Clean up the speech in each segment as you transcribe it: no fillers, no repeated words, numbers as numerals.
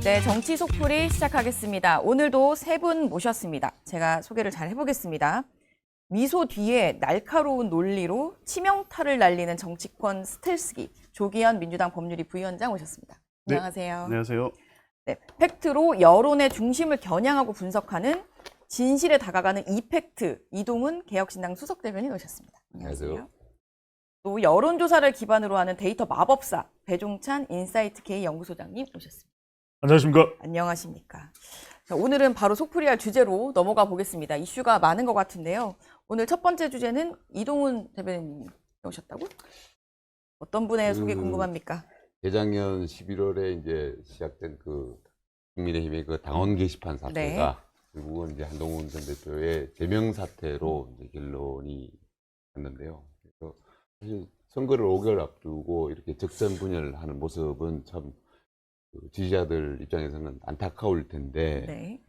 네, 정치 속풀이 시작하겠습니다. 오늘도 세 분 모셨습니다. 제가 소개를 잘 해보겠습니다. 미소 뒤에 날카로운 논리로 치명타를 날리는 정치권 스텔스기 조기현 민주당 법률위 부위원장 오셨습니다. 네, 안녕하세요. 안녕하세요. 네, 팩트로 여론의 중심을 겨냥하고 분석하는 진실에 다가가는 이팩트 이동훈 개혁신당 수석대변인 오셨습니다. 안녕하세요. 또 여론조사를 기반으로 하는 데이터 마법사 배종찬 인사이트K 연구소장님 오셨습니다. 안녕하십니까. 안녕하십니까. 자, 오늘은 바로 속풀이할 주제로 넘어가 보겠습니다. 이슈가 많은 것 같은데요. 오늘 첫 번째 주제는 이동훈 대변인 오셨다고? 어떤 분의 소개 궁금합니까? 재작년 11월에 이제 시작된 국민의힘의 당원 게시판 사태가 결국은 이제 한동훈 전 대표의 제명 사태로 이제 결론이 났는데요. 그래서 사실 선거를 5개월 앞두고 이렇게 적전분열하는 모습은 참 지지자들 입장에서는 안타까울 텐데, 네.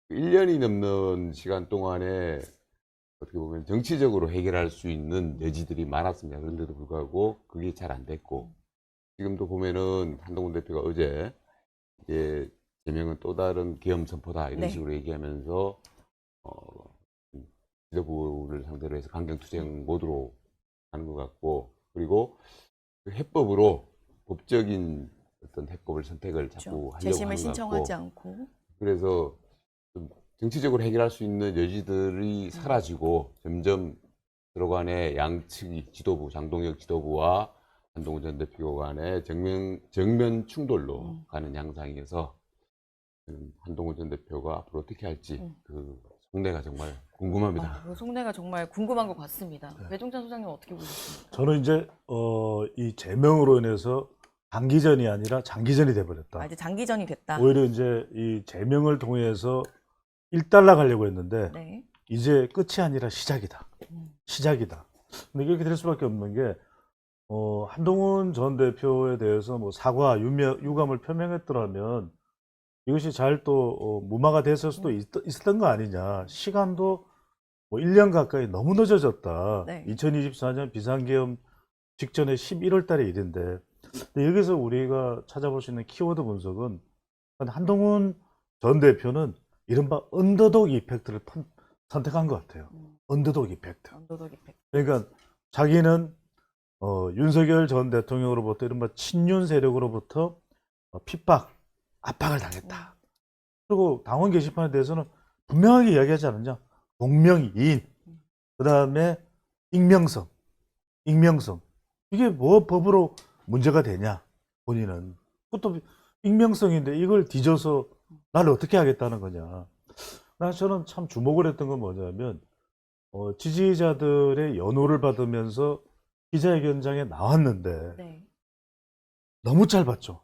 1년이 넘는 시간 동안에 어떻게 보면 정치적으로 해결할 수 있는 여지들이 많았습니다. 그런데도 불구하고 그게 잘 안 됐고, 지금도 보면은 한동훈 대표가 어제 이제 제명은 또 다른 계엄 선포다 이런 식으로 얘기하면서 지도부를 상대로 해서 강경투쟁 모드로 가는 것 같고, 그리고 그 해법으로 법적인 어떤 해법을 선택을 자꾸 하려고 재심을 하는 것 신청하지 같고, 않고. 그래서 좀 정치적으로 해결할 수 있는 여지들이 사라지고 점점 서로 간에 양측이 지도부, 장동혁 지도부와 한동훈 전 대표 간의 정면 충돌로 가는 양상에서 한동훈 전 대표가 앞으로 어떻게 할지 그 속내가 정말 궁금합니다. 그 속내가 정말 궁금한 것 같습니다. 배종찬 소장님 어떻게 보셨습니까? 저는 이제 이 제명으로 인해서 단기전이 아니라 장기전이 돼버렸다. 이제 장기전이 됐다. 오히려 이제 이 제명을 통해서 일단락하려고 했는데 이제 끝이 아니라 시작이다. 시작이다. 근데 이렇게 될 수밖에 없는 게 한동훈 전 대표에 대해서 뭐 사과, 유감을 표명했더라면 이것이 잘 또 무마가 됐을 수도 있었던 거 아니냐. 시간도 뭐 1년 가까이 너무 늦어졌다. 2024년 비상계엄 직전에 11월 달의 일인데, 근데 여기서 우리가 찾아볼 수 있는 키워드 분석은 한동훈 전 대표는 이른바 언더독 이펙트를 선택한 것 같아요. 언더독 이펙트. 그러니까 자기는 윤석열 전 대통령으로부터 이른바 친윤 세력으로부터 핍박, 압박을 당했다. 그리고 당원 게시판에 대해서는 분명하게 이야기하지 않았냐. 동명이인, 그 다음에 익명성. 이게 뭐 법으로 문제가 되냐, 본인은. 그것도 익명성인데 이걸 뒤져서 나를 어떻게 하겠다는 거냐. 저는 참 주목을 했던 건 뭐냐면, 지지자들의 연호를 받으면서 기자회견장에 나왔는데, 너무 짧았죠.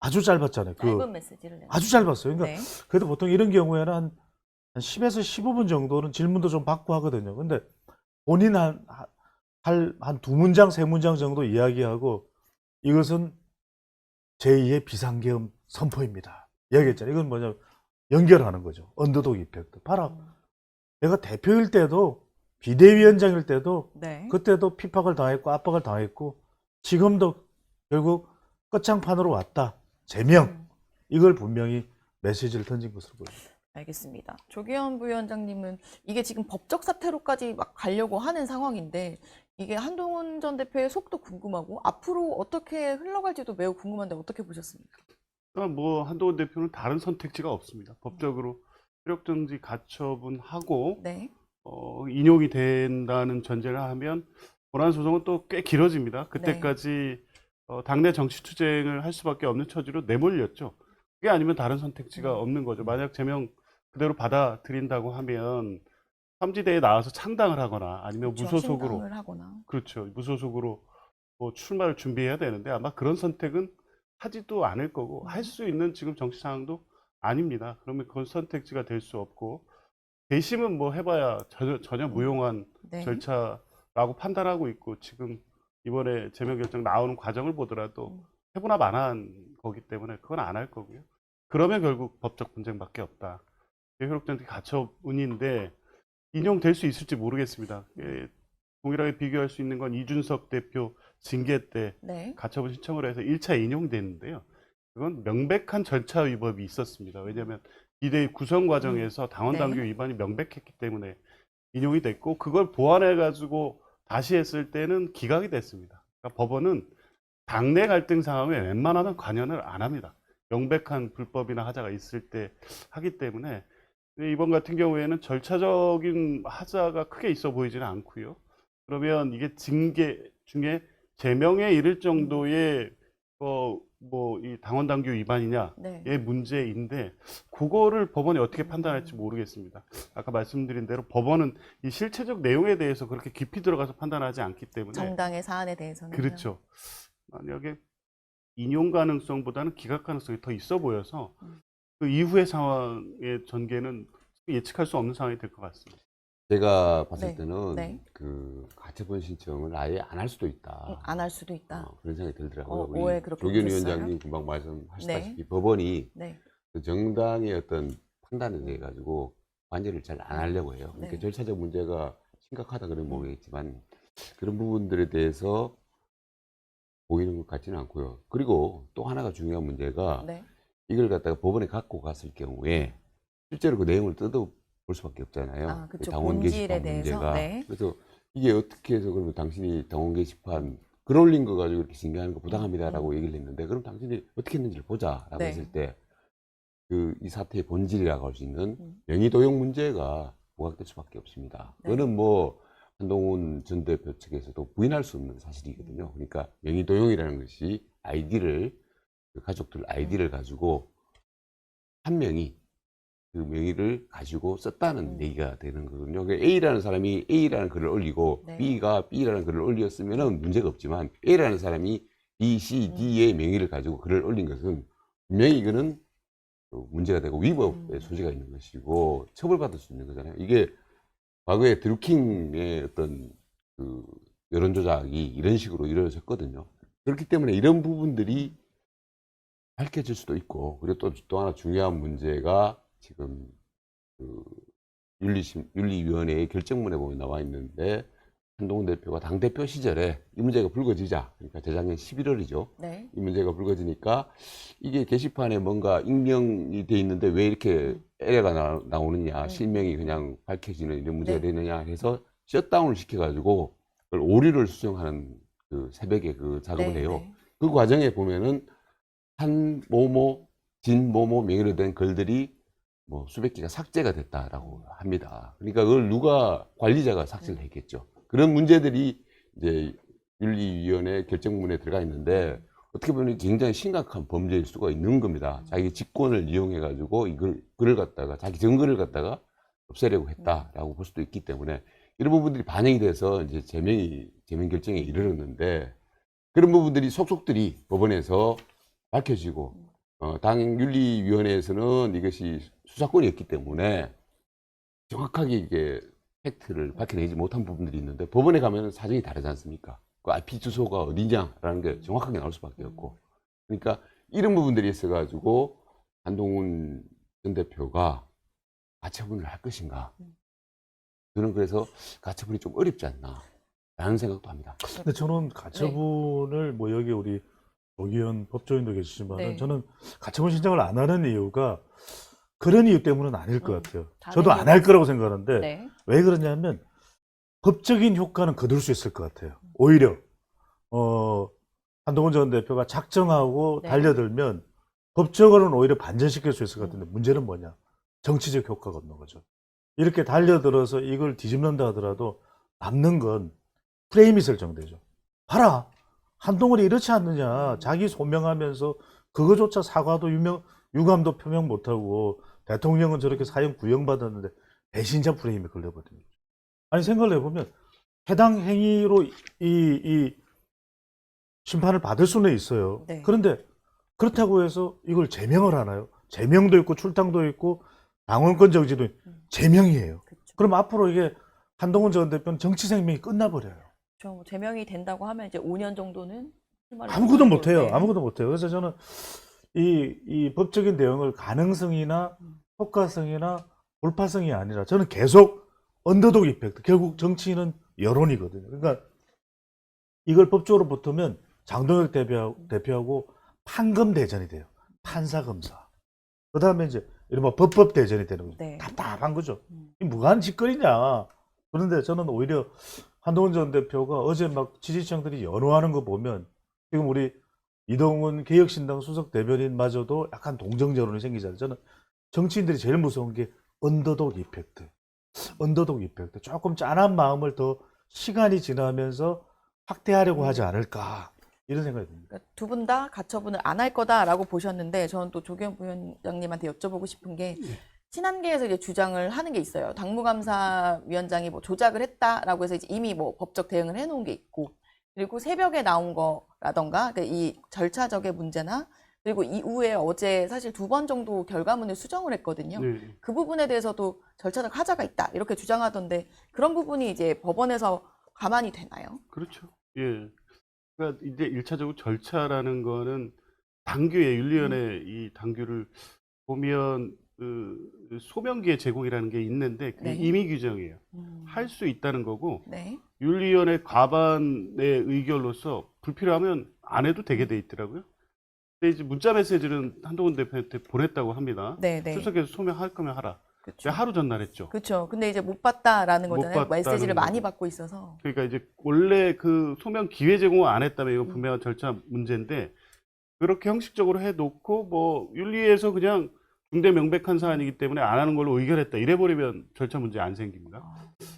아주 짧았잖아요. 짧은 메시지를 아주 짧았어요. 그러니까 그래도 보통 이런 경우에는 한 10에서 15분 정도는 질문도 좀 받고 하거든요. 근데 본인 한 두 문장, 세 문장 정도 이야기하고 이것은 제2의 비상계엄 선포입니다. 이야기했잖아요. 이건 뭐냐면 연결하는 거죠. 언더독 이펙트. 봐라. 내가 대표일 때도 비대위원장일 때도 그때도 핍박을 당했고 압박을 당했고 지금도 결국 끝장판으로 왔다. 제명. 이걸 분명히 메시지를 던진 것으로 보입니다. 알겠습니다. 조기현 부위원장님은 이게 지금 법적 사태로까지 막 가려고 하는 상황인데 이게 한동훈 전 대표의 속도 궁금하고 앞으로 어떻게 흘러갈지도 매우 궁금한데 어떻게 보셨습니까? 그러니까 뭐 한동훈 대표는 다른 선택지가 없습니다. 법적으로 효력정지 가처분하고 인용이 된다는 전제를 하면 본안 소송은 또 꽤 길어집니다. 그때까지 당내 정치 투쟁을 할 수밖에 없는 처지로 내몰렸죠. 그게 아니면 다른 선택지가 없는 거죠. 만약 제명 그대로 받아들인다고 하면 삼지대에 나와서 창당을 하거나 아니면 무소속으로 무소속으로 뭐 출마를 준비해야 되는데 아마 그런 선택은 하지도 않을 거고 할 수 있는 지금 정치 상황도 아닙니다. 그러면 그건 선택지가 될 수 없고 대심은 뭐 해봐야 전혀 무용한 절차라고 판단하고 있고 지금 이번에 제명 결정 나오는 과정을 보더라도 해보나 마나한 거기 때문에 그건 안 할 거고요. 그러면 결국 법적 분쟁밖에 없다. 효력정지 가처분인데 인용될 수 있을지 모르겠습니다. 동일하게 비교할 수 있는 건 이준석 대표 징계 때 가처분 신청을 해서 1차 인용됐는데요. 그건 명백한 절차 위법이 있었습니다. 왜냐하면 비대위 구성 과정에서 당원 네. 당규 위반이 명백했기 때문에 인용이 됐고 그걸 보완해 가지고 다시 했을 때는 기각이 됐습니다. 그러니까 법원은 당내 갈등 상황에 웬만하면 관여를 안 합니다. 명백한 불법이나 하자가 있을 때 하기 때문에 이번 같은 경우에는 절차적인 하자가 크게 있어 보이지는 않고요. 그러면 이게 징계 중에 제명에 이를 정도의 이 당원 당규 위반이냐의 네. 문제인데 그거를 법원이 어떻게 판단할지 모르겠습니다. 아까 말씀드린 대로 법원은 이 실체적 내용에 대해서 그렇게 깊이 들어가서 판단하지 않기 때문에 정당의 사안에 대해서는 그렇죠. 만약에 인용 가능성보다는 기각 가능성이 더 있어 보여서 그 이후의 상황의 전개는 예측할 수 없는 상황이 될 것 같습니다. 제가 봤을 네. 때는 네. 그 가처분 신청을 아예 안 할 수도 있다. 안 할 수도 있다. 그런 생각이 들더라고요. 왜 우리 그렇게 조기현 보셨어요? 위원장님 금방 말씀하셨다시피 네. 법원이 네. 그 정당의 어떤 판단에 대해 가지고 관여를 잘 안 하려고 해요. 그러니까 네. 절차적 문제가 심각하다 그러면 모르겠지만 그런 부분들에 대해서 보이는 것 같지는 않고요. 그리고 또 하나가 중요한 문제가 네. 이걸 갖다가 법원에 갖고 갔을 경우에 실제로 그 내용을 뜯어볼 수밖에 없잖아요. 아, 그쵸. 그 당원 본질에 게시판 대해서. 문제가. 네. 그래서 이게 어떻게 해서 그러면 당신이 당원 게시판 글 올린 거 가지고 이렇게 징계하는 거 부당합니다라고 얘기를 했는데 그럼 당신이 어떻게 했는지를 보자라고 네. 했을 때 이 사태의 본질이라고 할 수 있는 명의 도용 문제가 부각될 수밖에 없습니다. 네. 그거는 뭐 한동훈 전 대표 측에서도 부인할 수 없는 사실이거든요. 그러니까 명의 도용이라는 것이 그 가족들 아이디를 가지고 한 명이 그 명의를 가지고 썼다는 얘기가 되는 거거든요. 그러니까 A라는 사람이 A라는 글을 올리고 네. B가 B라는 글을 올렸으면 문제가 없지만 A라는 사람이 B, C, D의 명의를 가지고 글을 올린 것은 분명히 이거는 문제가 되고 위법의 소지가 있는 것이고 처벌받을 수 있는 거잖아요. 이게 과거에 드루킹의 어떤 그 여론 조작이 이런 식으로 이루어졌거든요. 그렇기 때문에 이런 부분들이 밝혀질 수도 있고, 그리고 또 하나 중요한 문제가 지금 그 윤리위원회의 결정문에 보면 나와 있는데 한동훈 대표가 당대표 시절에 이 문제가 불거지자, 그러니까 재작년 11월이죠. 네. 이 문제가 불거지니까 이게 게시판에 뭔가 익명이 돼 있는데 왜 이렇게 에러가 나오느냐, 실명이 그냥 밝혀지는 이런 문제가 네. 되느냐 해서 셧다운을 시켜가지고 그걸 오류를 수정하는 그 새벽에 그 작업을 네. 해요. 네. 그 과정에 보면은 한 모모, 진 모모 명의로 된 글들이 뭐 수백 개가 삭제가 됐다라고 합니다. 그러니까 그걸 관리자가 삭제를 했겠죠. 그런 문제들이 이제 윤리위원회 결정문에 들어가 있는데 어떻게 보면 굉장히 심각한 범죄일 수가 있는 겁니다. 자기 직권을 이용해 가지고 글을 갖다가 자기 증거를 갖다가 없애려고 했다라고 볼 수도 있기 때문에 이런 부분들이 반영이 돼서 이제 제명 결정에 이르렀는데 그런 부분들이 속속들이 법원에서 밝혀지고 당윤리위원회에서는 이것이 수사권이었기 때문에 정확하게 이게 팩트를 밝혀내지 못한 부분들이 있는데 법원에 가면 사정이 다르지 않습니까? 그 IP 주소가 어디냐라는 게 정확하게 나올 수밖에 없고 그러니까 이런 부분들이 있어가지고 한동훈 전 대표가 가처분을 할 것인가 저는 그래서 가처분이 좀 어렵지 않나 라는 생각도 합니다. 근데 저는 가처분을 뭐 여기 우리 조기현 법조인도 계시지만 네. 저는 가처분 신청을 안 하는 이유가 그런 이유 때문은 아닐 것 같아요. 다른 저도 안 이유가 할 거라고 생각하는데 네. 왜 그러냐면 법적인 효과는 거둘 수 있을 것 같아요. 오히려 한동훈 전 대표가 작정하고 네. 달려들면 법적으로는 오히려 반전시킬 수 있을 것 같은데 문제는 뭐냐? 정치적 효과가 없는 거죠. 이렇게 달려들어서 이걸 뒤집는다 하더라도 남는 건 프레임이 설정되죠. 봐라. 한동훈이 이렇지 않느냐. 자기 소명하면서 그거조차 사과도 유감도 표명 못하고 대통령은 저렇게 사형 구형받았는데 배신자 프레임이 걸려버립니다. 아니 생각을 해보면 해당 행위로 이 심판을 받을 수는 있어요. 네. 그런데 그렇다고 해서 이걸 제명을 하나요? 제명도 있고 출당도 있고 당원권 정지도 있고 제명이에요. 그쵸. 그럼 앞으로 이게 한동훈 전 대표는 정치 생명이 끝나버려요. 저 제명이 된다고 하면 이제 5년 정도는 아무것도 못해요. 네. 아무것도 못해요. 그래서 저는 이 법적인 대응을 가능성이나 효과성이나 돌파성이 아니라 저는 계속 언더독 이펙트. 결국 정치인은 여론이거든요. 그러니까 이걸 법적으로 붙으면 장동혁 대표하고 판검 대전이 돼요. 판사 검사. 그다음에 이제 이른바 법법 대전이 되는 거죠. 네. 답답한 거죠. 이 무관 짓거리냐. 그런데 저는 오히려 한동훈 전 대표가 어제 막 지지층들이 연호하는 거 보면 지금 우리 이동훈 개혁신당 수석 대변인마저도 약간 동정 여론이 생기잖아요. 저는 정치인들이 제일 무서운 게 언더독 이펙트. 언더독 이펙트. 조금 짠한 마음을 더 시간이 지나면서 확대하려고 하지 않을까. 이런 생각이 듭니다. 그러니까 두 분 다 가처분을 안 할 거다라고 보셨는데 저는 또 조경 부위원장님한테 여쭤보고 싶은 게 친한계에서 이제 주장을 하는 게 있어요. 당무감사위원장이 뭐 조작을 했다라고 해서 이제 이미 뭐 법적 대응을 해놓은 게 있고 그리고 새벽에 나온 거라던가 그러니까 이 절차적의 문제나 그리고 이후에 어제 사실 2번 정도 결과문을 수정을 했거든요. 네. 그 부분에 대해서도 절차적 하자가 있다 이렇게 주장하던데 그런 부분이 이제 법원에서 가만히 되나요? 그렇죠. 예. 그러니까 이제 일차적으로 절차라는 거는 당규에 윤리위원회 이 당규를 보면 그 소명기의 제공이라는 게 있는데 그게 네. 임의 규정이에요. 할 수 있다는 거고 네. 윤리위원회 과반의 의결로서 불필요하면 안 해도 되게 돼 있더라고요. 근데 이제 문자 메시지는 한동훈 대표한테 보냈다고 합니다. 네, 네. 출석해서 소명할 거면 하라. 그렇죠. 하루 전날 했죠. 그렇죠. 근데 이제 못 봤다라는 못 거잖아요. 봤다는 메시지를 많이 거죠. 받고 있어서. 그러니까 이제 원래 그 소명 기회 제공을 안 했다면 이건 분명한 절차 문제인데 그렇게 형식적으로 해놓고 뭐 윤리에서 그냥 중대 명백한 사안이기 때문에 안 하는 걸로 의결했다 이래버리면 절차 문제 안 생깁니다.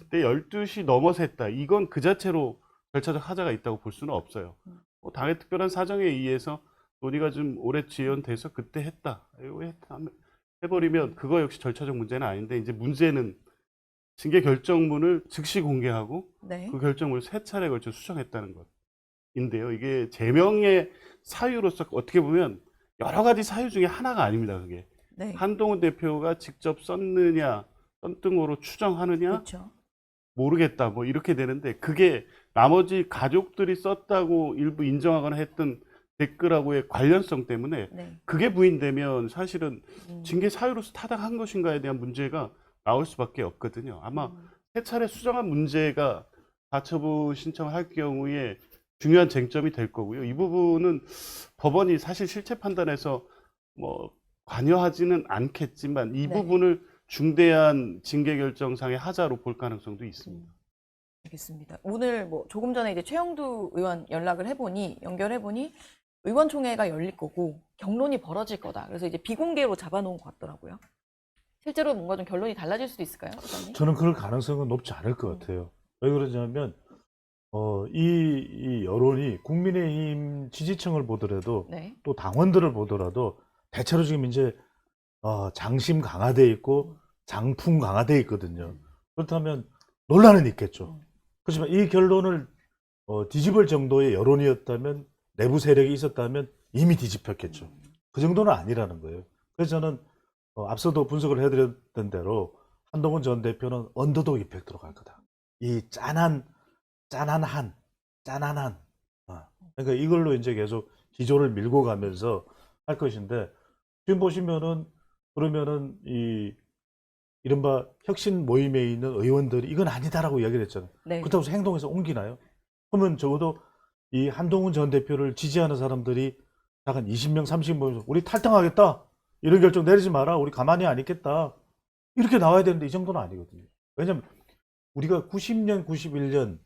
근데 12시 넘어서 했다. 이건 그 자체로 절차적 하자가 있다고 볼 수는 없어요. 뭐 당의 특별한 사정에 의해서 논의가 좀 오래 지연돼서 그때 했다. 이거 해버리면 그거 역시 절차적 문제는 아닌데 이제 문제는 징계 결정문을 즉시 공개하고 네. 그 결정문을 3차례에 걸쳐 수정했다는 것인데요. 이게 제명의 사유로서 어떻게 보면 여러 가지 사유 중에 하나가 아닙니다. 그게 네. 한동훈 대표가 직접 썼느냐 썬등으로 추정하느냐 그렇죠. 모르겠다 뭐 이렇게 되는데 그게 나머지 가족들이 썼다고 일부 인정하거나 했던 댓글하고의 관련성 때문에 네. 그게 부인되면 사실은 징계 사유로서 타당한 것인가에 대한 문제가 나올 수밖에 없거든요. 아마 3차례 수정한 문제가 가처분 신청을 할 경우에 중요한 쟁점이 될 거고요. 이 부분은 법원이 사실 실체 판단에서 뭐 관여하지는 않겠지만 이 네. 부분을 중대한 징계 결정상의 하자로 볼 가능성도 있습니다. 알겠습니다. 오늘 뭐 조금 전에 이제 최영두 의원 연결해보니 의원총회가 열릴 거고 경론이 벌어질 거다. 그래서 이제 비공개로 잡아놓은 것 같더라고요. 실제로 뭔가 좀 결론이 달라질 수도 있을까요? 의원님? 저는 그럴 가능성은 높지 않을 것 같아요. 왜 그러냐면 이 여론이 국민의힘 지지층을 보더라도 네. 또 당원들을 보더라도 대체로 지금 이제 장심 강화돼 있고 장풍 강화돼 있거든요. 그렇다면 논란은 있겠죠. 그렇지만 이 결론을 뒤집을 정도의 여론이었다면 내부 세력이 있었다면 이미 뒤집혔겠죠. 그 정도는 아니라는 거예요. 그래서 저는 앞서도 분석을 해드렸던 대로 한동훈 전 대표는 언더독 이펙트로 갈 거다. 이 짠한. 그러니까 이걸로 이제 계속 기조를 밀고 가면서 할 것인데 지금 보시면은 그러면은 이 이른바 혁신 모임에 있는 의원들이 이건 아니다라고 이야기를 했잖아요. 네. 그렇다고 해서 행동에서 옮기나요? 그러면 적어도 이 한동훈 전 대표를 지지하는 사람들이 약간 20명, 30명 모여서 우리 탈당하겠다. 이런 결정 내리지 마라. 우리 가만히 안 있겠다. 이렇게 나와야 되는데 이 정도는 아니거든요. 왜냐면 우리가 90년, 91년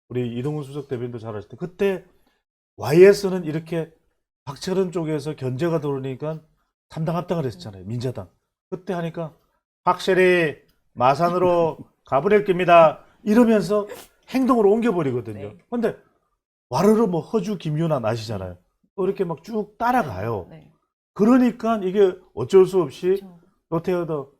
우리 이동훈 수석 대변인도 잘 아실 때 그때 YS는 이렇게 박철원 쪽에서 견제가 들어오니까 3당 합당을 했잖아요. 민자당. 그때 하니까 확실히 마산으로 가버릴 겁니다. 이러면서 행동으로 옮겨버리거든요. 네. 근데 와르르 뭐 허주 김윤환 아시잖아요. 또 이렇게 막 쭉 따라가요. 네. 그러니까 이게 어쩔 수 없이 그렇죠. 노태우도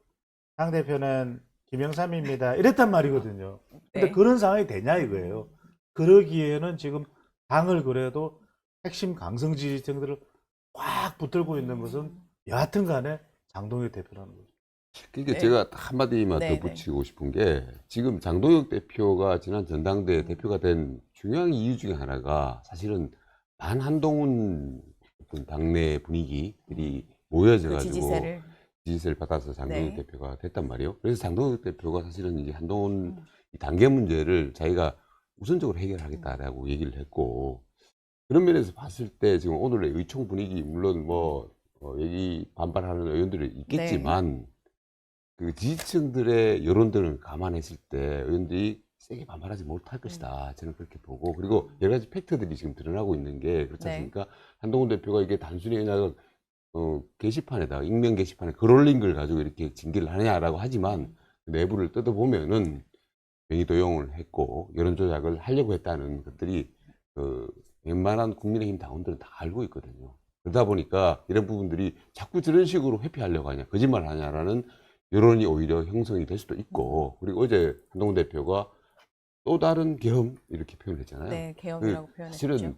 당대표는 김영삼입니다. 이랬단 말이거든요. 근데 네. 그런 상황이 되냐 이거예요. 그러기에는 지금 당을 그래도 핵심 강성 지지층들을 꽉 붙들고 있는 것은 여하튼 간에 장동혁 대표라는 거죠. 그러니까 네. 제가 한마디만 네, 더 붙이고 싶은 게 지금 장동혁 대표가 지난 전당대 대표가 된 중요한 이유 중에 하나가 사실은 반한동훈 어떤 당내 분위기들이 모여져 그 가지고 지지세를 받아서 장동혁 네. 대표가 됐단 말이에요. 그래서 장동혁 대표가 사실은 이제 한동훈 이 단계 문제를 자기가 우선적으로 해결하겠다라고 얘기를 했고 그런 면에서 봤을 때 지금 오늘의 의총 분위기 물론 뭐 여기 반발하는 의원들이 있겠지만 그 지지층들의 여론들을 감안했을 때 의원들이 세게 반발하지 못할 것이다. 저는 그렇게 보고, 그리고 여러 가지 팩트들이 지금 드러나고 있는 게 그렇지 않습니까? 한동훈 대표가 이게 단순히 그냥 게시판에다가 익명 게시판에 글 올린 걸 가지고 이렇게 징계를 하느냐라고 하지만 내부를 뜯어보면은 명의 도용을 했고 여론 조작을 하려고 했다는 것들이 웬만한 국민의힘 당원들은 다 알고 있거든요. 그러다 보니까 이런 부분들이 자꾸 저런 식으로 회피하려고 하냐, 거짓말 하냐라는 여론이 오히려 형성이 될 수도 있고, 그리고 어제 한동훈 대표가 또 다른 계엄 이렇게 표현했잖아요. 네, 계엄이라고 표현했죠. 사실은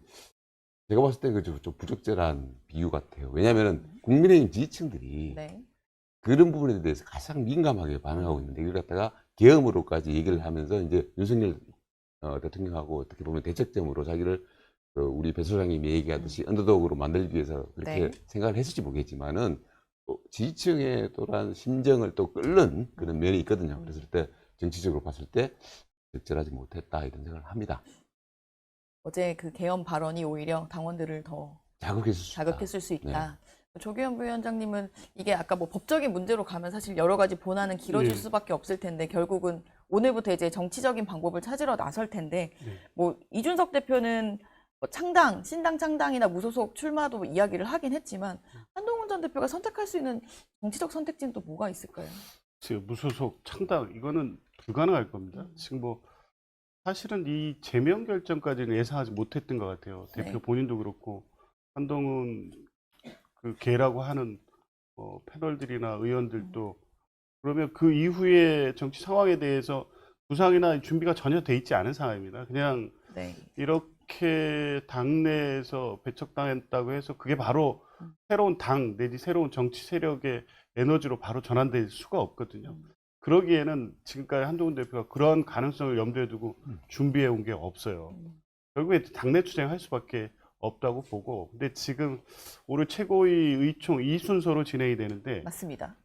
제가 봤을 때 좀 부적절한 비유 같아요. 왜냐하면 국민의힘 지지층들이 그런 부분에 대해서 가장 민감하게 반응하고 있는데 이걸 갖다가 계엄으로까지 얘기를 하면서 이제 윤석열 대통령하고 어떻게 보면 대책점으로 자기를 우리 배 소장님이 얘기하듯이 언더독으로 만들기 위해서 그렇게 생각을 했을지 모르겠지만은 또 지지층의 또한 심정을 또 끓는 그런 면이 있거든요. 그랬을 때 정치적으로 봤을 때 적절하지 못했다 이런 생각을 합니다. 어제 그 계엄 발언이 오히려 당원들을 더 자극했을 수 있다. 조규현 부위원장님은 이게 아까 뭐 법적인 문제로 가면 사실 여러 가지 본안은 길어질 수밖에 없을 텐데 결국은 오늘부터 이제 정치적인 방법을 찾으러 나설 텐데 뭐 이준석 대표는 뭐 창당, 신당 창당이나 무소속 출마도 이야기를 하긴 했지만 한동훈 전 대표가 선택할 수 있는 정치적 선택지는 또 뭐가 있을까요? 지금 무소속 창당 이거는 불가능할 겁니다. 지금 뭐 사실은 이 제명 결정까지는 예상하지 못했던 것 같아요. 대표 본인도 그렇고 한동훈 그 개라고 하는 패널들이나 의원들도 그러면 그 이후에 정치 상황에 대해서 구상이나 준비가 전혀 돼 있지 않은 상황입니다. 그냥 이렇게 당내에서 배척당했다고 해서 그게 바로 새로운 당 내지 새로운 정치 세력의 에너지로 바로 전환될 수가 없거든요. 그러기에는 지금까지 한동훈 대표가 그런 가능성을 염두에 두고 준비해 온 게 없어요. 결국에 당내 투쟁할 수밖에 없다고 보고, 근데 지금 오늘 최고위 의총 이 순서로 진행이 되는데 맞습니다.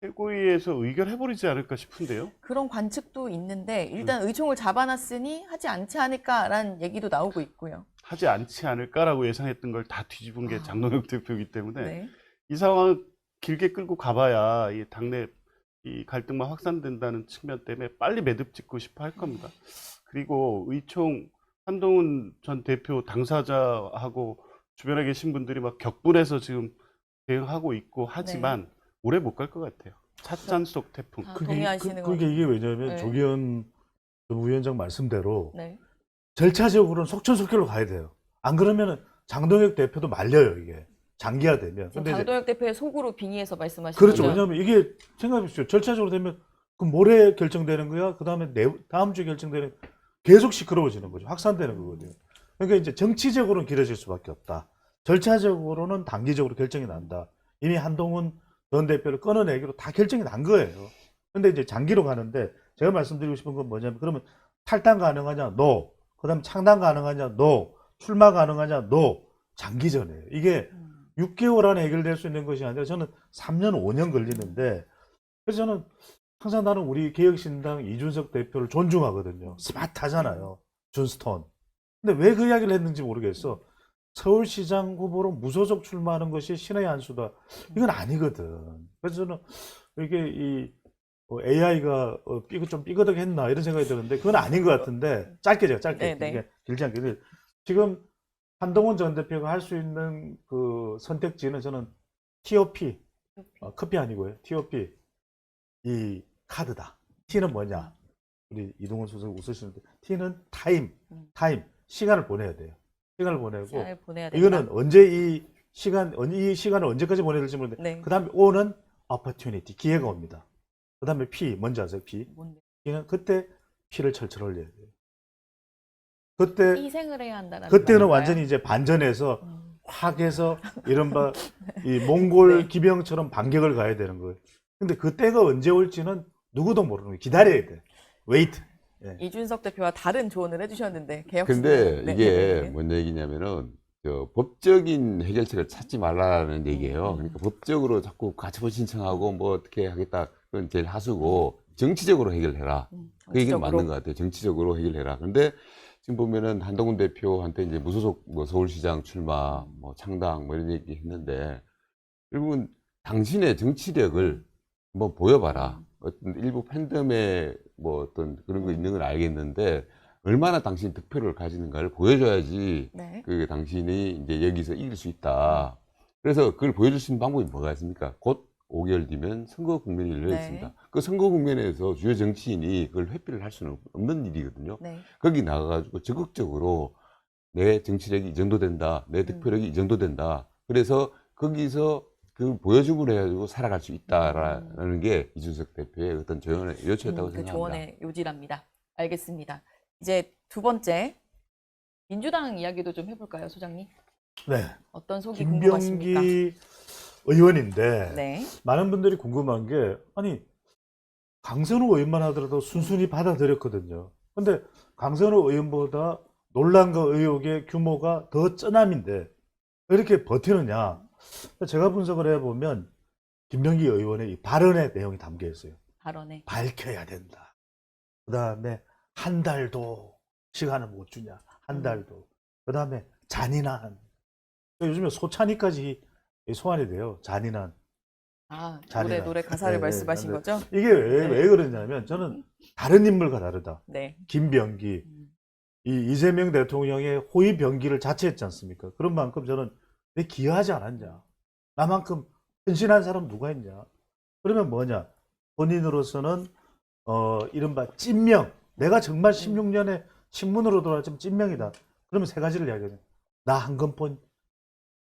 최고위에서 의결해버리지 않을까 싶은데요. 그런 관측도 있는데 일단 의총을 잡아놨으니 하지 않지 않을까라는 얘기도 나오고 있고요. 하지 않지 않을까라고 예상했던 걸 다 뒤집은 게 장동혁 대표이기 때문에 이 상황을 길게 끌고 가봐야 이 당내 이 갈등만 확산된다는 측면 때문에 빨리 매듭 짓고 싶어 할 겁니다. 그리고 의총 한동훈 전 대표 당사자하고 주변에 계신 분들이 막 격분해서 지금 대응하고 있고 하지만 오래 못 갈 것 같아요. 찻잔 속 태풍. 동의하시는 그게 이게 왜냐하면 조기현 부위원장 말씀대로 절차적으로는 속전속결로 가야 돼요. 안 그러면은 장동혁 대표도 말려요, 이게. 장기화되면. 근데 장동혁 대표의 속으로 빙의해서 말씀하시는 그렇죠. 거죠? 왜냐하면 이게 생각해보십시오. 절차적으로 되면 그럼 모레 결정되는 거야. 그 다음에 다음 주에 결정되는 계속 시끄러워지는 거죠. 확산되는 거거든요. 그러니까 이제 정치적으로는 길어질 수밖에 없다. 절차적으로는 단기적으로 결정이 난다. 이미 한동훈 전 대표를 끊어내기로 다 결정이 난 거예요. 근데 이제 장기로 가는데 제가 말씀드리고 싶은 건 뭐냐면 그러면 탈당 가능하냐? No. 그 다음에 창당 가능하냐? No. 출마 가능하냐? No. 장기전이에요. 이게 6개월 안에 해결될 수 있는 것이 아니라 저는 3년, 5년 걸리는데 그래서 저는 항상 나는 우리 개혁신당 이준석 대표를 존중하거든요. 스마트하잖아요. 존스톤. 근데 왜 그 이야기를 했는지 모르겠어. 서울시장 후보로 무소속 출마하는 것이 신의 한 수다. 이건 아니거든. 그래서 저는 이게 이 AI가 좀 삐그덕했나 이런 생각이 드는데 그건 아닌 것 같은데 짧게 제가 짧게 이게 길지 않게 지금 한동훈 전 대표가 할 수 있는 그 선택지는 저는 TOP, 커피 아니고요. TOP 이 카드다. T는 뭐냐? 우리 이동훈 소장 웃으시는데 T는 타임, 시간을 보내야 돼요. 시간을 보내고 이거는 언제 이 시간을 언제까지 보내야 될지 모르는데 그 다음에 O는 opportunity, 기회가 옵니다. 그 다음에 P, 뭔지 아세요? P는 그때 P를 철철 올려야 돼요. 그때 희생을 해야 한다는 그때는 완전히 이제 반전해서 확 해서 이른바 이 몽골 기병처럼 반격을 가야 되는 거예요. 근데 그 때가 언제 올지는 누구도 모르는 거예요. 기다려야 돼. 웨이트. 이준석 대표와 다른 조언을 해주셨는데 근데 이게 뭔 얘기냐면은 법적인 해결책을 찾지 말라는 얘기예요. 그러니까 법적으로 자꾸 가처분 신청하고 뭐 어떻게 하겠다 그건 제일 하수고 정치적으로 해결해라. 그 얘기는 맞는 것 같아요. 정치적으로 해결해라. 근데 지금 보면은 한동훈 대표한테 이제 무소속 뭐 서울시장 출마, 뭐 창당 뭐 이런 얘기 했는데 결국은 당신의 정치력을 한번 보여봐라. 어떤 일부 팬덤의 뭐 어떤 그런 거 있는 건 알겠는데 얼마나 당신이 득표를 가지는가를 보여줘야지 네. 그 당신이 이제 여기서 이길 수 있다. 그래서 그걸 보여줄 수 있는 방법이 뭐가 있습니까? 곧 5개월 뒤면 선거 국면이 열려 있습니다. 네. 그 선거 국면에서 주요 정치인이 그걸 회피를 할 수는 없는 일이거든요. 네. 거기 나가가지고 적극적으로 내 정치력이 이 정도 된다, 내 득표력이 이 정도 된다. 그래서 거기서 그 보여줌을 해가지고 살아갈 수 있다라는 게 이준석 대표의 어떤 조언의 요초였다고 그 생각합니다. 조언의 요지랍니다. 알겠습니다. 이제 두 번째 민주당 이야기도 좀 해볼까요, 소장님? 네. 어떤 속이 궁금하십니까? 김병기 의원인데 네. 많은 분들이 궁금한 게 아니 강선우 의원만 하더라도 순순히 받아들였거든요. 근데 강선우 의원보다 논란과 의혹의 규모가 더 쩌남인데 왜 이렇게 버티느냐? 제가 분석을 해보면 김병기 의원의 이 발언의 내용이 담겨 있어요. 발언에. 밝혀야 된다. 그 다음에 한 달도 시간을 못 주냐. 한 달도. 그 다음에 잔인한. 요즘에 소찬이까지 소환이 돼요. 잔인한. 아, 잔인한. 노래 가사를 네, 말씀하신 네. 거죠? 이게 왜 그러냐면 저는 다른 인물과 다르다. 네. 김병기. 이 이재명 대통령의 호의 병기를 자처했지 않습니까? 그런 만큼 저는 내 기여하지 않았냐. 나만큼 헌신한 사람 누가 있냐. 그러면 뭐냐. 본인으로서는 이른바 찐명. 내가 정말 16년에 신문으로 돌아왔지만 찐명이다. 그러면 세 가지를 이야기해요. 나 한건폰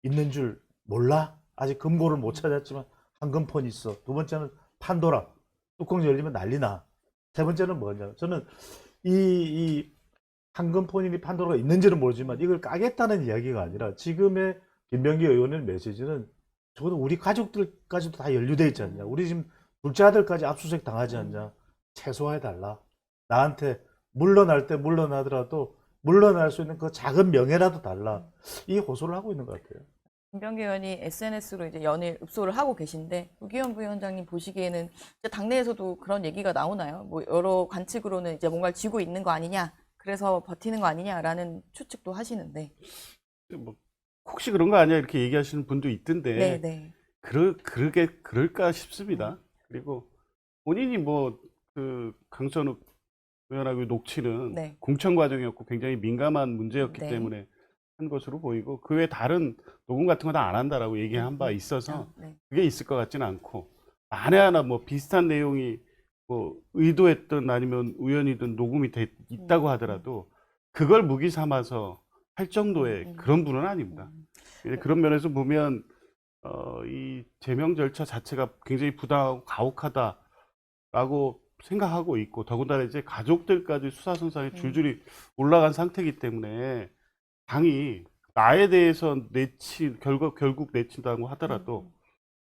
있는 줄 몰라? 아직 금고를 못 찾았지만 한건폰 있어. 두 번째는 판도라. 뚜껑 열리면 난리나. 세 번째는 뭐냐. 저는 이 한건폰이니 판도라가 있는지는 모르지만 이걸 까겠다는 이야기가 아니라 지금의 김병기 의원의 메시지는 적어도 우리 가족들까지도 다 연루돼 있지 않냐. 우리 지금 둘째 아들까지 압수수색 당하지 않냐. 최소화해달라. 나한테 물러날 때 물러나더라도 물러날 수 있는 그 작은 명예라도 달라. 이 호소를 하고 있는 것 같아요. 김병기 의원이 SNS로 이제 연일 읍소를 하고 계신데 우기현 부위원장님 보시기에는 이제 당내에서도 그런 얘기가 나오나요? 뭐 여러 관측으로는 이제 뭔가를 쥐고 있는 거 아니냐, 그래서 버티는 거 아니냐라는 추측도 하시는데. 뭐 혹시 그런 거 아니야 이렇게 얘기하시는 분도 있던데 네. 그럴까 싶습니다. 그리고 본인이 뭐 그 강선우 의원하고 녹취는 네. 공천 과정이었고 굉장히 민감한 문제였기 네. 때문에 한 것으로 보이고 그 외에 다른 녹음 같은 거 다 안 한다라고 얘기한 바 있어서 네. 그게 있을 것 같지는 않고 만에 하나 뭐 비슷한 내용이 뭐 의도했든 아니면 우연이든 녹음이 있다고 하더라도 그걸 무기 삼아서 할 정도의 그런 분은 아닙니다. 그런 면에서 보면 이 제명 절차 자체가 굉장히 부당하고 가혹하다라고 생각하고 있고 더군다나 이제 가족들까지 수사선상에 줄줄이 올라간 상태이기 때문에 당이 나에 대해서 결국 내친다고 하더라도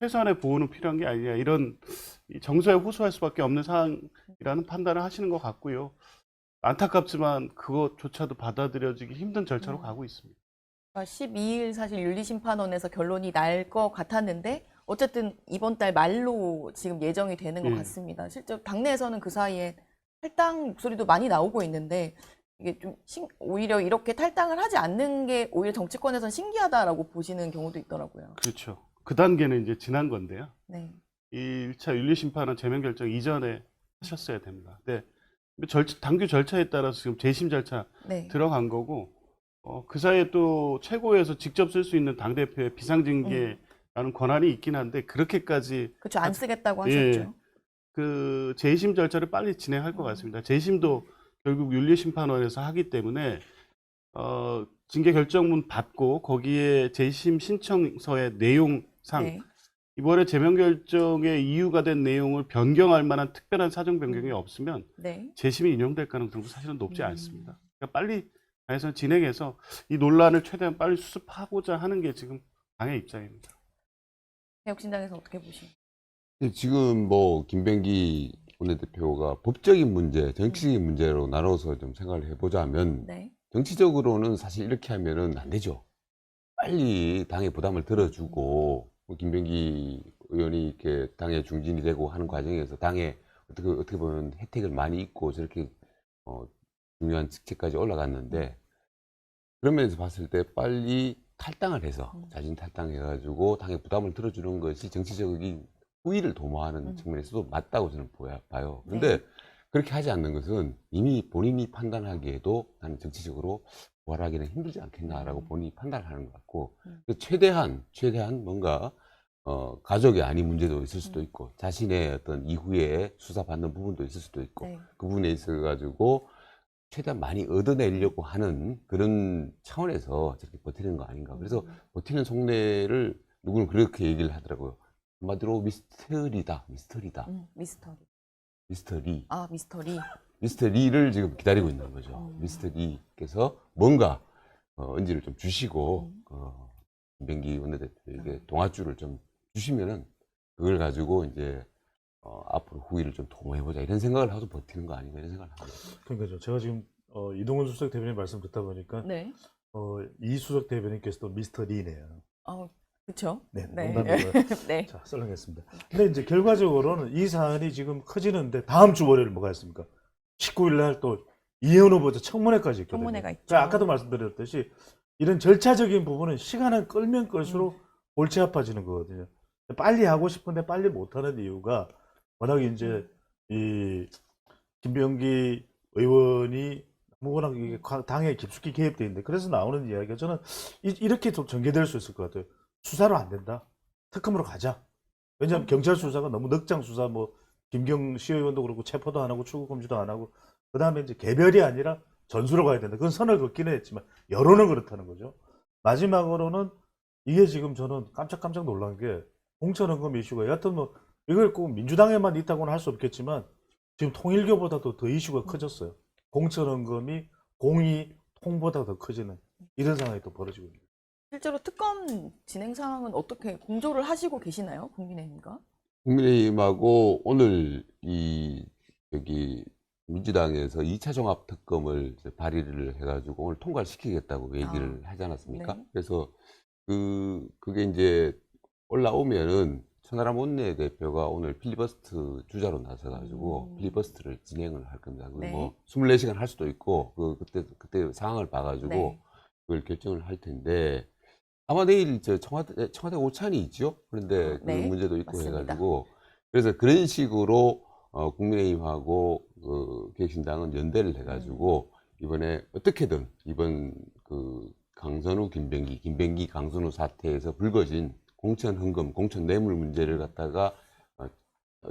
최소한의 보호는 필요한 게 아니냐 이런 정서에 호소할 수밖에 없는 상황이라는 판단을 하시는 것 같고요. 안타깝지만 그것조차도 받아들여지기 힘든 절차로 가고 있습니다. 12일 사실 윤리심판원에서 결론이 날 것 같았는데 어쨌든 이번 달 말로 지금 예정이 되는 것 같습니다. 실제로 당내에서는 그 사이에 탈당 목소리도 많이 나오고 있는데 이게 좀 오히려 이렇게 탈당을 하지 않는 게 오히려 정치권에서는 신기하다라고 보시는 경우도 있더라고요. 그렇죠. 그 단계는 이제 지난 건데요. 네. 이 1차 윤리심판은 제명 결정 이전에 하셨어야 됩니다. 근데 당규 절차에 따라서 지금 재심 절차 네. 들어간 들어간 거고 그 사이에 또 최고위에서 직접 쓸 수 있는 당대표의 비상징계라는 권한이 있긴 한데 그렇게까지 그렇죠. 안 쓰겠다고 예. 하셨죠. 그 재심 절차를 빨리 진행할 것 같습니다. 재심도 결국 윤리심판원에서 하기 때문에 징계 결정문 받고 거기에 재심 신청서의 내용상 네. 이번에 제명 결정의 이유가 된 내용을 변경할 만한 특별한 사정 변경이 없으면 네. 재심이 인용될 가능성도 사실은 높지 않습니다. 그러니까 빨리 당에서 진행해서 이 논란을 최대한 빨리 수습하고자 하는 게 지금 당의 입장입니다. 개혁신당에서 어떻게 보시나요? 지금 뭐 김병기 원내대표가 법적인 문제, 정치적인 문제로 나눠서 좀 생각을 해보자면 네. 정치적으로는 사실 이렇게 하면은 안 되죠. 빨리 당의 부담을 들어주고 김병기 의원이 이렇게 당에 중진이 되고 하는 과정에서 당에 어떻게 보면 혜택을 많이 입고 저렇게 중요한 직책까지 올라갔는데 그런 면에서 봤을 때 빨리 탈당을 해서 자진 탈당해가지고 당에 부담을 들어주는 것이 정치적인 후위를 도모하는 측면에서도 맞다고 저는 봐요. 그런데 네. 그렇게 하지 않는 것은 이미 본인이 판단하기에도 나는 정치적으로 부활하기는 힘들지 않겠나라고 본인이 판단하는 것 같고 그래서 최대한 뭔가 가족의 안위 문제도 있을 수도 있고 자신의 어떤 이후에 수사받는 부분도 있을 수도 있고 네. 그 부분에 있어 가지고 최대한 많이 얻어내려고 하는 그런 차원에서 저렇게 버티는 거 아닌가. 그래서 버티는 속내를 누구는 그렇게 얘기를 하더라고요. 한마디로 미스터리다. 미스터리. 미스터리. 아, 미스터리. 미스터리를 지금 기다리고 있는 거죠. 미스터리께서 뭔가 언지를 좀 주시고 김병기 원내대표에게 동아줄을 좀 주시면은 그걸 가지고 이제 앞으로 후위를 좀 도모해보자 이런 생각을 하고 버티는 거 아닌가 이런 생각을 합니다. 그러니까요. 제가 지금 이동훈 수석 대변인 말씀 듣다 보니까 네. 이 수석 대변인께서도 미스터 리네요. 그렇죠. 네, 네. 농담이고요. 네. 자, 썰렁했습니다. 근데 이제 결과적으로는 이 사안이 지금 커지는데 다음 주 월요일 뭐가 있습니까? 19일 날 또 이현 후보자 청문회까지 있거든요. 청문회가 있죠. 제가 아까도 말씀드렸듯이 이런 절차적인 부분은 시간은 끌면 끌수록 골치 아파지는 거거든요. 빨리 하고 싶은데 빨리 못하는 이유가 워낙 이제 이 김병기 의원이 워낙 이게 당에 깊숙이 개입돼 있는데 그래서 나오는 이야기가 저는 이렇게 좀 전개될 수 있을 것 같아요. 수사로 안 된다. 특검으로 가자. 왜냐하면 경찰 수사가 너무 넉장 수사 뭐 김경 시의원도 그렇고 체포도 안 하고 출국 금지도 안 하고 그다음에 이제 개별이 아니라 전수로 가야 된다. 그건 선을 긋기는 했지만 여론은 그렇다는 거죠. 마지막으로는 이게 지금 저는 깜짝 놀란 게 공천헌금 이슈가 여하튼 뭐 이걸 꼭 민주당에만 있다고는 할 수 없겠지만 지금 통일교보다도 더 이슈가 커졌어요. 공천헌금이 공이 통보다 더 커지는 이런 상황이 또 벌어지고 있습니다. 실제로 특검 진행 상황은 어떻게 공조를 하시고 계시나요? 국민의힘과? 국민의힘하고 오늘 여기 민주당에서 2차 종합 특검을 발의를 해가지고 오늘 통과를 시키겠다고 얘기를 하지 않았습니까? 네. 그래서 그게 이제 올라오면은 천하람 원내대표가 오늘 필리버스트 주자로 나서가지고 필리버스트를 진행을 할 겁니다. 네. 뭐 24시간 할 수도 있고 그때 상황을 봐가지고 네. 그걸 결정을 할 텐데 아마 내일 청와대 오찬이 있죠. 그런데 그 네, 문제도 있고 맞습니다. 해가지고 그래서 그런 식으로 국민의힘하고 개혁신당은 연대를 해가지고 이번에 어떻게든 이번 강선우 김병기 강선우 사태에서 불거진 공천 헌금, 공천 뇌물 문제를 갖다가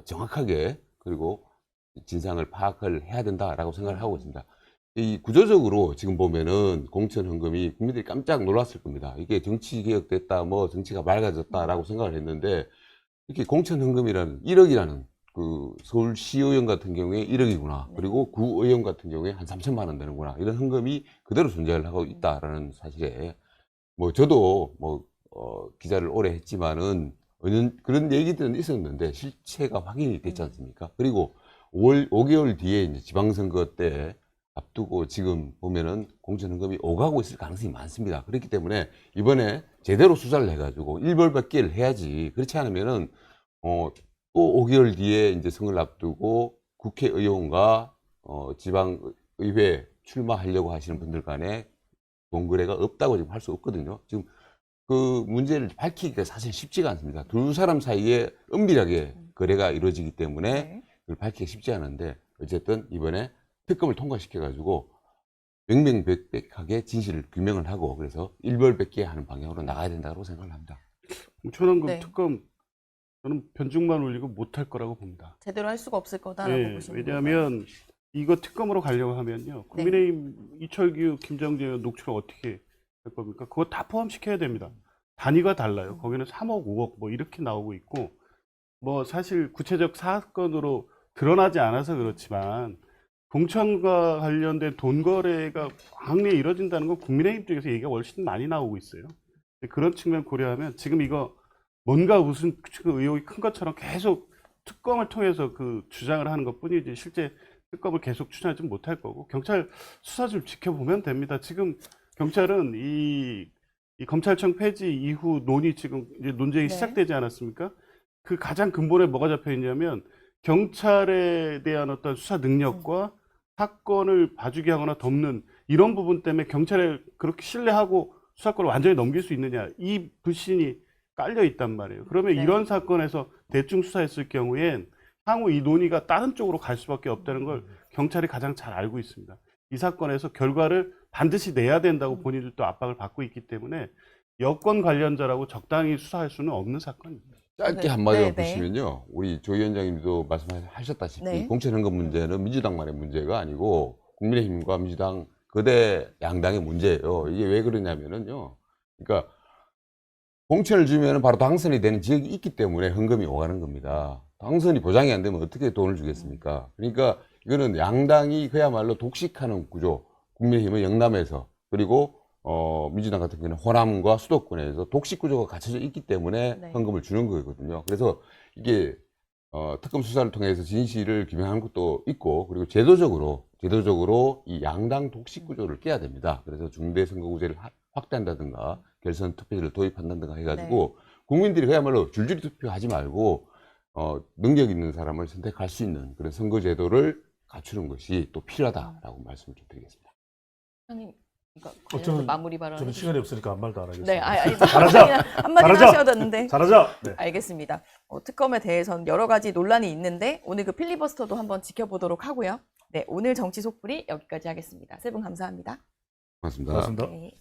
정확하게 그리고 진상을 파악을 해야 된다라고 생각을 하고 있습니다. 이 구조적으로 지금 보면은 공천 헌금이 국민들이 깜짝 놀랐을 겁니다. 이게 정치 개혁됐다, 뭐 정치가 맑아졌다라고 생각을 했는데 이렇게 공천 헌금이라는 1억이라는 그 서울시의원 같은 경우에 1억이구나. 그리고 구의원 같은 경우에 한 3천만 원 되는구나. 이런 헌금이 그대로 존재를 하고 있다라는 사실에 뭐 저도 뭐 기자를 오래 했지만은 그런 얘기들은 있었는데 실체가 확인이 됐지 않습니까? 그리고 5개월 뒤에 이제 지방선거 때 앞두고 지금 보면은 공천헌금이 오가고 있을 가능성이 많습니다. 그렇기 때문에 이번에 제대로 수사를 해가지고 일벌백계를 해야지. 그렇지 않으면은 또 5개월 뒤에 이제 선거를 앞두고 국회의원과 지방의회 출마하려고 하시는 분들 간에 동거래가 없다고 지금 할 수 없거든요. 지금 그 문제를 밝히기가 사실 쉽지가 않습니다. 두 사람 사이에 은밀하게 거래가 이루어지기 때문에 그걸 밝히기가 쉽지 않은데 어쨌든 이번에 특검을 통과시켜가지고 명명백백하게 진실을 규명을 하고 그래서 일벌백계하는 방향으로 나가야 된다고 생각을 합니다. 공천헌금 네. 특검 저는 변죽만 올리고 못할 거라고 봅니다. 제대로 할 수가 없을 거다라고 네, 보시는 왜냐하면 이거 특검으로 가려고 하면요. 국민의힘 이철규, 김정재 의원 녹취록 어떻게 할 겁니까? 그거 다 포함시켜야 됩니다. 단위가 달라요. 거기는 3억, 5억 뭐 이렇게 나오고 있고 뭐 사실 구체적 사건으로 드러나지 않아서 그렇지만 공천과 관련된 돈 거래가 광리에 이루어진다는 건 국민의힘 쪽에서 얘기가 훨씬 많이 나오고 있어요. 그런 측면 고려하면 지금 이거 뭔가 무슨 의혹이 큰 것처럼 계속 특검을 통해서 그 주장을 하는 것 뿐이지 실제 특검을 계속 추진하지 못할 거고 경찰 수사 좀 지켜보면 됩니다. 지금 경찰은 이 검찰청 폐지 이후 지금 이제 논쟁이 시작되지 않았습니까? 그 가장 근본에 뭐가 잡혀 있냐면 경찰에 대한 어떤 수사 능력과 사건을 봐주게 하거나 덮는 이런 부분 때문에 경찰에 그렇게 신뢰하고 수사권을 완전히 넘길 수 있느냐, 이 불신이 깔려 있단 말이에요. 그러면 네. 이런 사건에서 대충 수사했을 경우엔 향후 이 논의가 다른 쪽으로 갈 수밖에 없다는 걸 경찰이 가장 잘 알고 있습니다. 이 사건에서 결과를 반드시 내야 된다고 본인들도 압박을 받고 있기 때문에 여권 관련자라고 적당히 수사할 수는 없는 사건입니다. 짧게 네. 한마디로 네, 네. 보시면요. 우리 조 위원장님도 말씀하셨다시피 네. 공천 헌금 문제는 민주당만의 문제가 아니고 국민의힘과 민주당 거대 양당의 문제예요. 이게 왜 그러냐면은요. 그러니까 공천을 주면 바로 당선이 되는 지역이 있기 때문에 헌금이 오가는 겁니다. 당선이 보장이 안 되면 어떻게 돈을 주겠습니까? 그러니까 이거는 양당이 그야말로 독식하는 구조. 국민의힘은 영남에서 그리고 민주당 같은 경우는 호남과 수도권에서 독식 구조가 갖춰져 있기 때문에 네. 헌금을 주는 거거든요. 그래서 이게 특검 수사를 통해서 진실을 규명하는 것도 있고 그리고 제도적으로 이 양당 독식 구조를 깨야 됩니다. 그래서 중대선거구제를 확대한다든가 결선 투표제를 도입한다든가 해가지고 네. 국민들이 그야말로 줄줄이 투표하지 말고 능력 있는 사람을 선택할 수 있는 그런 선거제도를 갖추는 것이 또 필요하다라고 말씀을 좀 드리겠습니다. 형님, 이거 관련해서 마무리 발언. 저는 시간이 없으니까 아무 말도 안 하겠습니다. 네, 아니, 잘하자. 한마디만 잘하자. 하셔야 되는데. 잘하자. 네. 알겠습니다. 특검에 대해서는 여러 가지 논란이 있는데 오늘 그 필리버스터도 한번 지켜보도록 하고요. 네, 오늘 정치 속풀이 여기까지 하겠습니다. 세 분 감사합니다. 고맙습니다. 고맙습니다. 네.